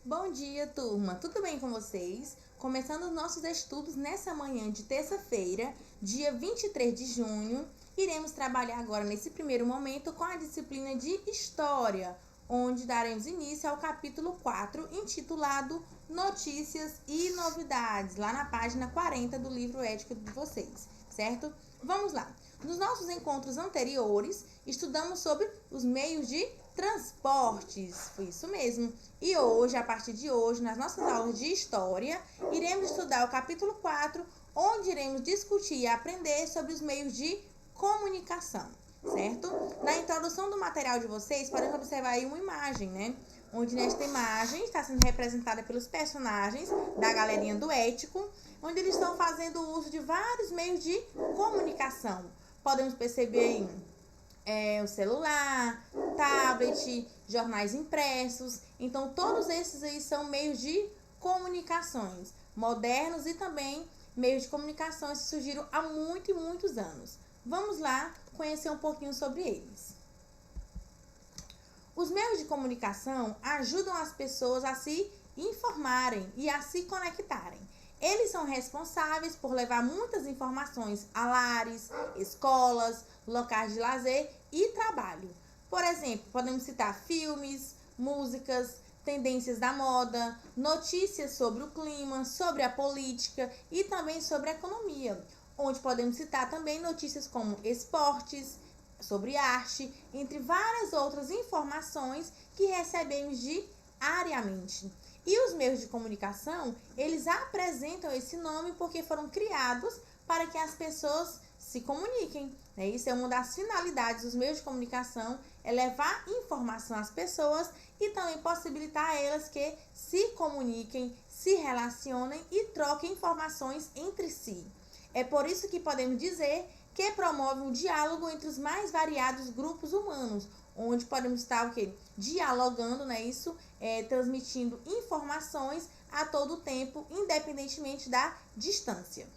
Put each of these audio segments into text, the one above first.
Bom dia, turma! Tudo bem com vocês? Começando os nossos estudos nessa manhã de terça-feira, dia 23 de junho, iremos trabalhar agora nesse primeiro momento com a disciplina de História, onde daremos início ao capítulo 4, intitulado Notícias e Novidades, lá na página 40 do livro ético de vocês, certo? Vamos lá! Nos nossos encontros anteriores, estudamos sobre os meios de transportes, foi isso mesmo. E hoje, a partir de hoje, nas nossas aulas de História, iremos estudar o capítulo 4, onde iremos discutir e aprender sobre os meios de comunicação, certo? Na introdução do material de vocês, podemos observar aí uma imagem, né? Onde nesta imagem está sendo representada pelos personagens da galerinha do Ético, onde eles estão fazendo uso de vários meios de comunicação. Podemos perceber aí o celular, tablet, jornais impressos. Então, todos esses aí são meios de comunicações modernos e também meios de comunicações que surgiram há muitos anos. Vamos lá conhecer um pouquinho sobre eles. Os meios de comunicação ajudam as pessoas a se informarem e a se conectarem. Eles são responsáveis por levar muitas informações a lares, escolas, locais de lazer e trabalho. Por exemplo, podemos citar filmes, músicas, tendências da moda, notícias sobre o clima, sobre a política e também sobre a economia, onde podemos citar também notícias como esportes, sobre arte, entre várias outras informações que recebemos diariamente. E os meios de comunicação, eles apresentam esse nome porque foram criados para que as pessoas se comuniquem. Né? Isso é uma das finalidades dos meios de comunicação, é levar informação às pessoas e também possibilitar a elas que se comuniquem, se relacionem e troquem informações entre si. É por isso que podemos dizer que promove um diálogo entre os mais variados grupos humanos, onde podemos estar dialogando, né? Transmitindo informações a todo tempo, independentemente da distância.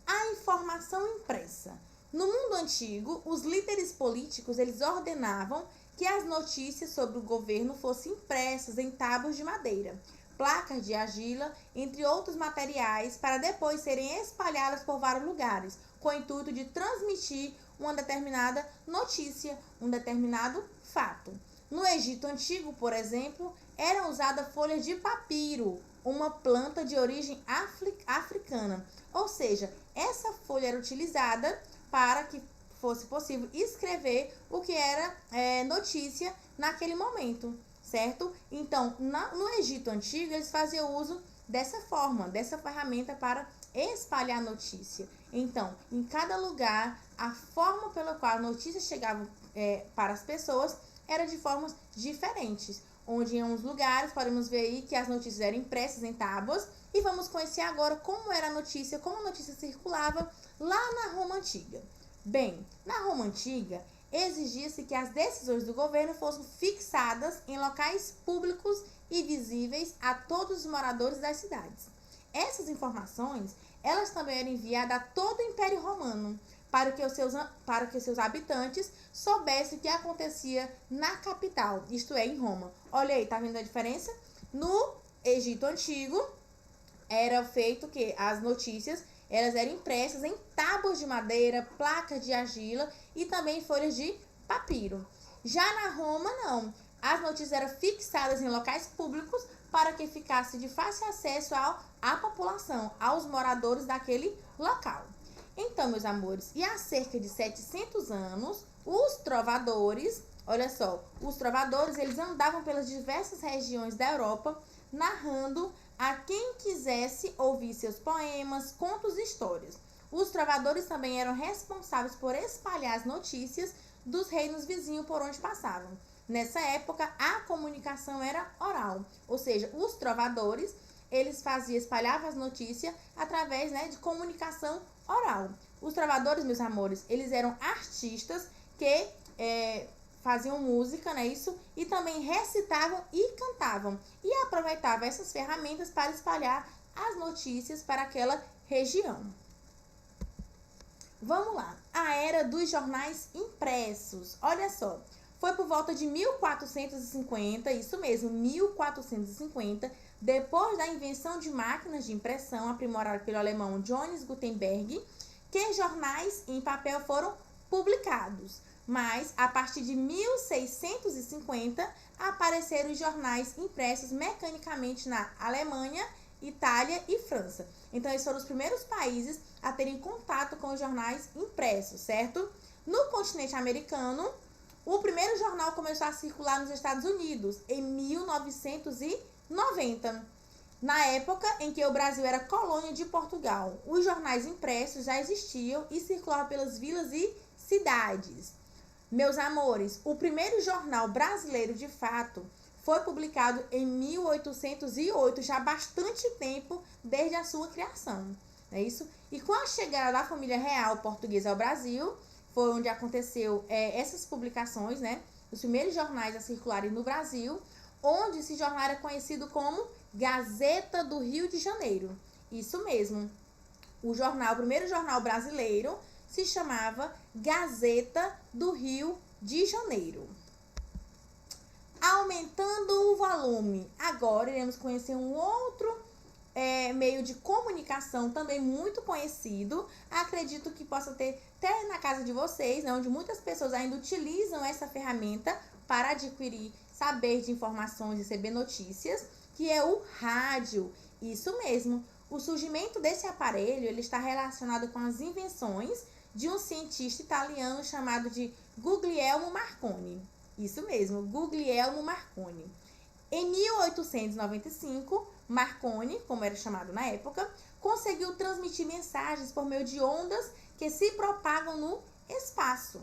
A informação impressa. No mundo antigo, os líderes políticos eles ordenavam que as notícias sobre o governo fossem impressas em tábuas de madeira, placas de argila, entre outros materiais, para depois serem espalhadas por vários lugares, com o intuito de transmitir uma determinada notícia, um determinado fato. No Egito Antigo, por exemplo, eram usadas folhas de papiro, uma planta de origem africana. Ou seja, essa folha era utilizada para que fosse possível escrever o que era notícia naquele momento, certo? Então, no Egito Antigo, eles faziam uso dessa forma, dessa ferramenta para espalhar notícia. Então, em cada lugar, a forma pela qual a notícia chegava para as pessoas era de formas diferentes. Onde em uns lugares podemos ver aí que as notícias eram impressas em tábuas. E vamos conhecer agora como era a notícia, como a notícia circulava lá na Roma Antiga. Bem, na Roma Antiga, exigia-se que as decisões do governo fossem fixadas em locais públicos e visíveis a todos os moradores das cidades. Essas informações, elas também eram enviadas a todo o Império Romano, para que os seus habitantes soubessem o que acontecia na capital, isto é, em Roma. Olha aí, tá vendo a diferença? No Egito Antigo, era feito que as notícias elas eram impressas em tábuas de madeira, placas de argila e também folhas de papiro. Já na Roma, não. As notícias eram fixadas em locais públicos para que ficasse de fácil acesso à população, aos moradores daquele local. Então, meus amores, e há cerca de 700 anos, os trovadores, olha só, os trovadores, eles andavam pelas diversas regiões da Europa, narrando a quem quisesse ouvir seus poemas, contos e histórias. Os trovadores também eram responsáveis por espalhar as notícias dos reinos vizinhos por onde passavam. Nessa época, a comunicação era oral, ou seja, os trovadores, eles espalhavam as notícias através de comunicação oral. Os trovadores, meus amores, eles eram artistas que faziam música, e também recitavam e cantavam. E aproveitavam essas ferramentas para espalhar as notícias para aquela região. Vamos lá. A era dos jornais impressos. Olha só. Foi por volta de 1450, isso mesmo, 1450, depois da invenção de máquinas de impressão aprimorada pelo alemão Johannes Gutenberg, que jornais em papel foram publicados. Mas, a partir de 1650, apareceram os jornais impressos mecanicamente na Alemanha, Itália e França. Então, esses foram os primeiros países a terem contato com os jornais impressos, certo? No continente americano, o primeiro jornal começou a circular nos Estados Unidos em 1990, na época em que o Brasil era colônia de Portugal. Os jornais impressos já existiam e circulavam pelas vilas e cidades. Meus amores, o primeiro jornal brasileiro de fato foi publicado em 1808, já há bastante tempo desde a sua criação, não é isso? E com a chegada da família real portuguesa ao Brasil, foi onde aconteceu essas publicações, né? Os primeiros jornais a circularem no Brasil, onde esse jornal era conhecido como Gazeta do Rio de Janeiro. Isso mesmo. O primeiro jornal brasileiro se chamava Gazeta do Rio de Janeiro. Aumentando o volume. Agora iremos conhecer um outro meio de comunicação também muito conhecido. Acredito que possa ter até na casa de vocês, né, onde muitas pessoas ainda utilizam essa ferramenta para adquirir saber de informações, receber notícias, que é o rádio. Isso mesmo. O surgimento desse aparelho ele está relacionado com as invenções de um cientista italiano chamado de Guglielmo Marconi. Isso mesmo, Guglielmo Marconi. Em 1895, Marconi, como era chamado na época, conseguiu transmitir mensagens por meio de ondas que se propagam no espaço.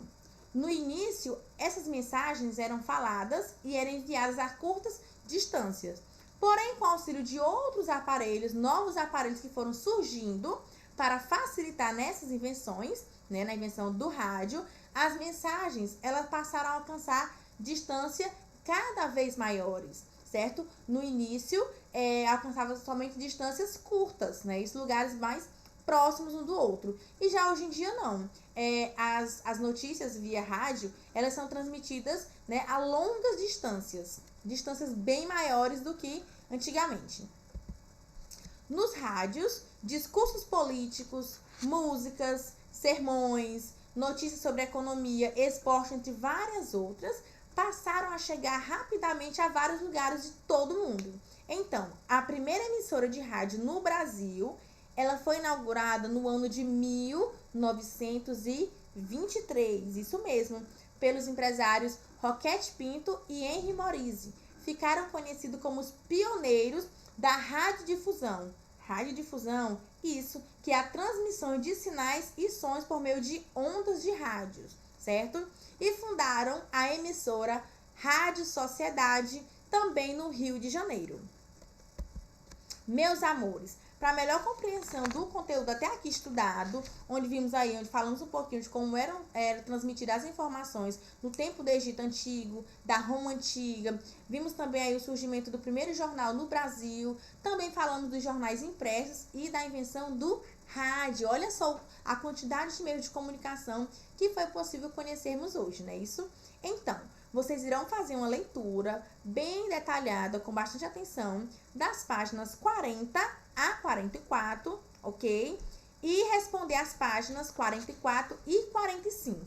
No início, essas mensagens eram faladas e eram enviadas a curtas distâncias. Porém, com o auxílio de outros aparelhos, novos aparelhos que foram surgindo para facilitar nessas invenções, né, na invenção do rádio, as mensagens elas passaram a alcançar distância cada vez maiores, certo? No início, alcançava somente distâncias curtas, né, e lugares mais próximos um do outro. E já hoje em dia não. As notícias via rádio, elas são transmitidas, né, a longas distâncias bem maiores do que antigamente. Nos rádios, discursos políticos, músicas, sermões, notícias sobre economia, esporte, entre várias outras, passaram a chegar rapidamente a vários lugares de todo o mundo. Então, a primeira emissora de rádio no Brasil, ela foi inaugurada no ano de 1923, isso mesmo, pelos empresários Roquete Pinto e Henri Morise. Ficaram conhecidos como os pioneiros da radiodifusão. Radiodifusão, isso, que é a transmissão de sinais e sons por meio de ondas de rádios, certo? E fundaram a emissora Rádio Sociedade, também no Rio de Janeiro. Meus amores, para melhor compreensão do conteúdo até aqui estudado, onde falamos um pouquinho de como eram transmitidas as informações no tempo do Egito Antigo, da Roma Antiga, vimos também aí o surgimento do primeiro jornal no Brasil, também falamos dos jornais impressos e da invenção do rádio. Olha só a quantidade de meios de comunicação que foi possível conhecermos hoje, não é isso? Então, vocês irão fazer uma leitura bem detalhada, com bastante atenção, das páginas 40 a 44, ok? E responder as páginas 44 e 45.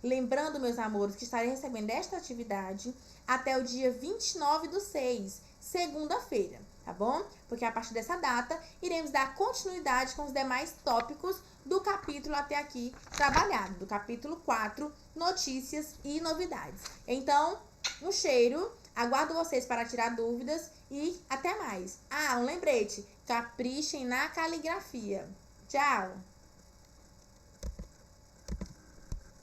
Lembrando, meus amores, que estarei recebendo esta atividade até o dia 29/6, segunda-feira, tá bom? Porque a partir dessa data, iremos dar continuidade com os demais tópicos do capítulo até aqui trabalhado, do capítulo 4, notícias e novidades. Então, um cheiro, aguardo vocês para tirar dúvidas e até mais. Um lembrete, caprichem na caligrafia. Tchau!